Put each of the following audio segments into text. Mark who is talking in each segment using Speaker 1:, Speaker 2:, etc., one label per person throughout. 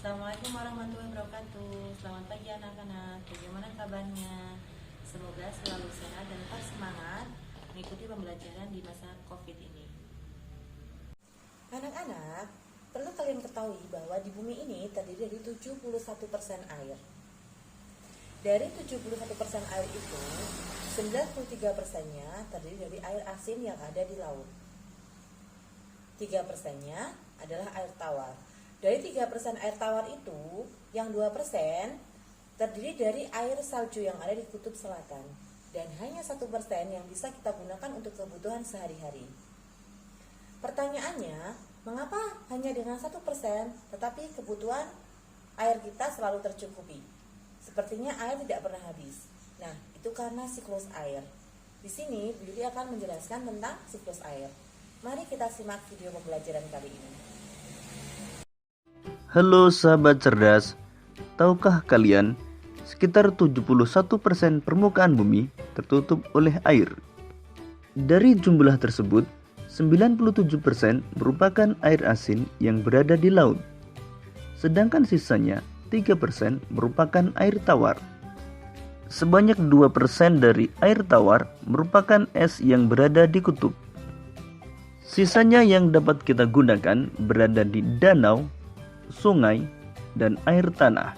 Speaker 1: Assalamualaikum warahmatullahi wabarakatuh. Selamat pagi anak-anak. Bagaimana kabarnya? Semoga selalu sehat dan tetap semangat mengikuti pembelajaran di masa COVID ini. Anak-anak, perlu kalian ketahui bahwa di bumi ini terdiri dari 71% air. Dari 71% air itu, 93%-nya terdiri dari air asin yang ada di laut. 3%-nya adalah air tawar. Dari 3% air tawar itu, yang 2% terdiri dari air salju yang ada di kutub selatan. Dan hanya 1% yang bisa kita gunakan untuk kebutuhan sehari-hari. Pertanyaannya, mengapa hanya dengan 1% tetapi kebutuhan air kita selalu tercukupi? Sepertinya air tidak pernah habis. Nah, itu karena siklus air. Di sini, Billy akan menjelaskan tentang siklus air. Mari kita simak video pembelajaran kali ini.
Speaker 2: Halo sahabat cerdas, tahukah kalian sekitar 71% permukaan bumi tertutup oleh air. Dari jumlah tersebut, 97% merupakan air asin yang berada di laut. Sedangkan sisanya 3% merupakan air tawar. Sebanyak 2% dari air tawar merupakan es yang berada di kutub. Sisanya yang dapat kita gunakan berada di danau, sungai, dan air tanah.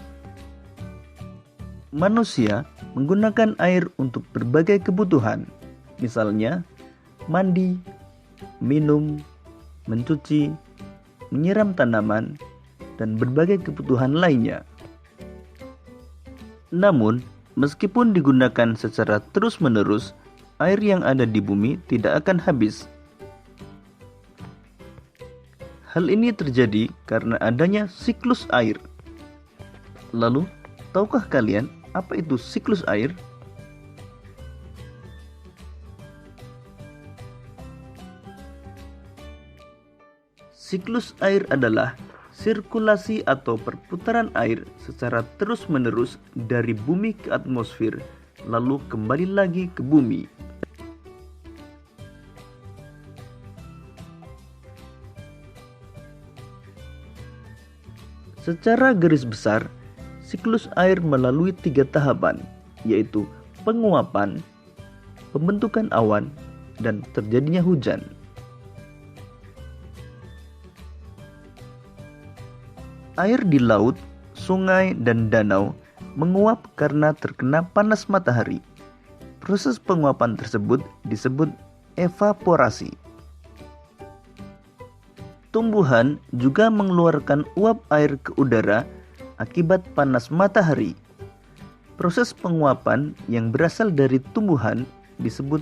Speaker 2: Manusia menggunakan air untuk berbagai kebutuhan, misalnya mandi, minum, mencuci, menyiram tanaman, dan berbagai kebutuhan lainnya. Namun, meskipun digunakan secara terus-menerus, air yang ada di bumi tidak akan habis. Hal ini terjadi karena adanya siklus air. Lalu, tahukah kalian apa itu siklus air? Siklus air adalah sirkulasi atau perputaran air secara terus-menerus dari bumi ke atmosfer, lalu kembali lagi ke bumi. Secara garis besar, siklus air melalui 3 tahapan, yaitu penguapan, pembentukan awan, dan terjadinya hujan. Air di laut, sungai, dan danau menguap karena terkena panas matahari. Proses penguapan tersebut disebut evaporasi. Tumbuhan juga mengeluarkan uap air ke udara akibat panas matahari. Proses penguapan yang berasal dari tumbuhan disebut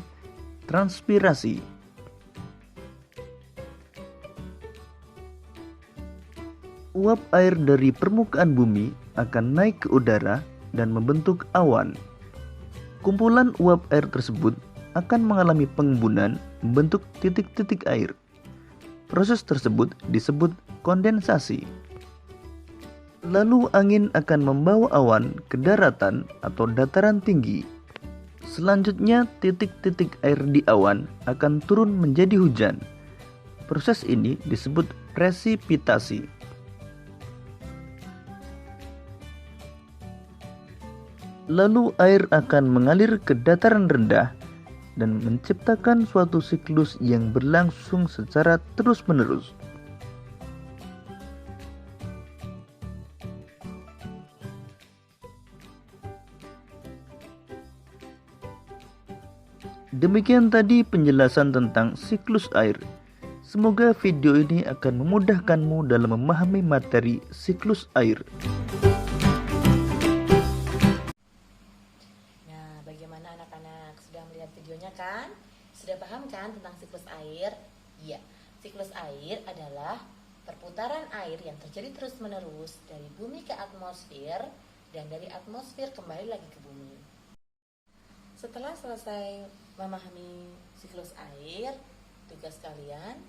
Speaker 2: transpirasi. Uap air dari permukaan bumi akan naik ke udara dan membentuk awan. Kumpulan uap air tersebut akan mengalami pengembunan membentuk titik-titik air. Proses tersebut disebut kondensasi. Lalu angin akan membawa awan ke daratan atau dataran tinggi. Selanjutnya titik-titik air di awan akan turun menjadi hujan. Proses ini disebut presipitasi. Lalu air akan mengalir ke dataran rendah dan menciptakan suatu siklus yang berlangsung secara terus-menerus. Demikian tadi penjelasan tentang siklus air. Semoga video ini akan memudahkanmu dalam memahami materi siklus air.
Speaker 1: Bagaimana anak-anak? Sudah melihat videonya kan? Sudah paham kan tentang siklus air? Iya, siklus air adalah perputaran air yang terjadi terus-menerus dari bumi ke atmosfer dan dari atmosfer kembali lagi ke bumi. Setelah selesai memahami siklus air, tugas kalian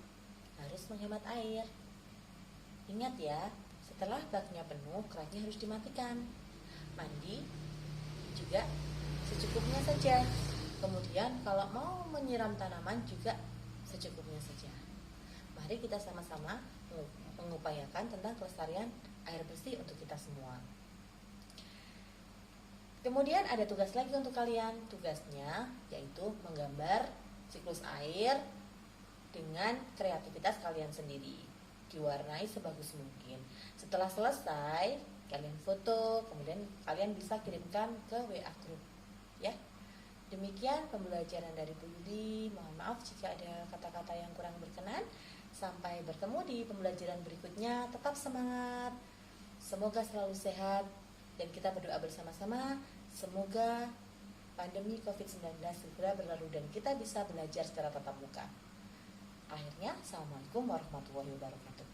Speaker 1: harus menghemat air. Ingat ya, setelah baknya penuh, kerannya harus dimatikan. Mandi juga secukupnya saja. Kemudian kalau mau menyiram tanaman juga secukupnya saja. Mari kita sama-sama mengupayakan tentang kelestarian air bersih untuk kita semua. Kemudian ada tugas lagi untuk kalian. Tugasnya yaitu menggambar siklus air dengan kreativitas kalian sendiri, diwarnai sebagus mungkin. Setelah selesai, kalian foto, kemudian kalian bisa kirimkan ke WA group ya. Demikian pembelajaran dari Bu Yudi. Mohon maaf jika ada kata-kata yang kurang berkenan. Sampai bertemu di pembelajaran berikutnya. Tetap semangat. Semoga selalu sehat dan kita berdoa bersama-sama. Semoga pandemi COVID-19 segera berlalu dan kita bisa belajar secara tatap muka. Akhirnya, Assalamualaikum warahmatullahi wabarakatuh.